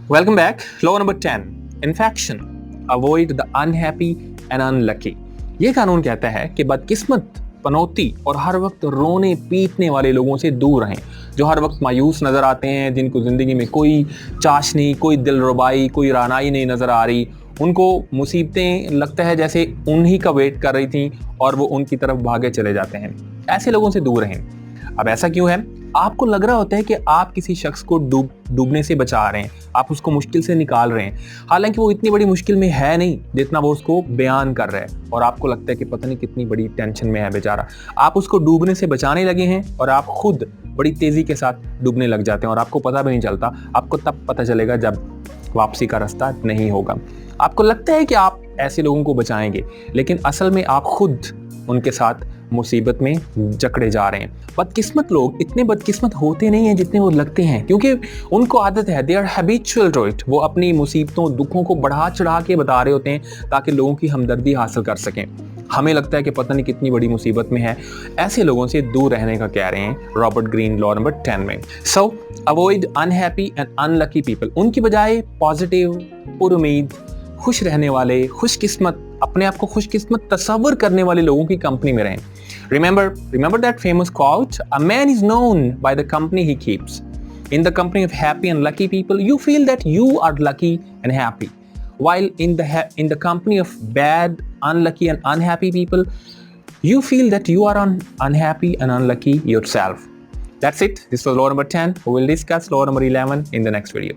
Welcome back. Law number 10. Infection. Avoid the unhappy and unlucky. ये कानून कहता है कि बदकिस्मत, पनौती और हर वक्त रोने पीटने वाले लोगों से दूर रहें, जो हर वक्त मायूस नज़र आते हैं, जिनको ज़िंदगी में कोई चाशनी, कोई दिलरुबाई, कोई रानाई नहीं नज़र आ रही। उनको मुसीबतें लगता है जैसे उन्हीं का वेट कर रही थी और वो उनकी तरफ भागे चले जाते हैं। ऐसे लोगों से दूर रहें। अब ऐसा क्यों है? आपको लग रहा होता है कि आप किसी शख्स को डूबने से बचा रहे हैं, आप उसको मुश्किल से निकाल रहे हैं, हालांकि वो इतनी बड़ी मुश्किल में है नहीं जितना वो उसको बयान कर रहा है, और आपको लगता है कि पता नहीं कितनी बड़ी टेंशन में है बेचारा। आप उसको डूबने से बचाने लगे हैं और आप खुद बड़ी तेज़ी के साथ डूबने लग जाते हैं और आपको पता भी नहीं चलता। आपको तब पता चलेगा जब वापसी का रास्ता नहीं होगा। आपको लगता है कि आप ऐसे लोगों को बचाएंगे, लेकिन असल में आप खुद उनके साथ मुसीबत में जकड़े जा रहे हैं। बदकिस्मत लोग इतने बदकिस्मत होते नहीं हैं जितने वो लगते हैं, क्योंकि उनको आदत है, they are habitual to it. वो अपनी मुसीबतों, दुखों को बढ़ा चढ़ा के बता रहे होते हैं ताकि लोगों की हमदर्दी हासिल कर सकें। हमें लगता है कि पता नहीं कितनी बड़ी मुसीबत में है। ऐसे लोगों से दूर रहने का कह रहे हैं रॉबर्ट ग्रीन, लॉ नंबर 10 में। सो avoid unhappy and unlucky people. उनकी बजाय पॉजिटिव, पुरुमीद, खुश रहने वाले, खुशकिस्मत, अपने आप को खुशकिस्मत तस्वर करने वाले लोगों की कंपनी में रहें। Remember that famous quote? A man is known by the company he keeps. In the company of happy and lucky people, you feel that you are lucky and happy. While in the company of bad, unlucky and unhappy people, you feel that you are unhappy and unlucky yourself. That's it. This was law number 10. We will discuss law number 11 in the next video.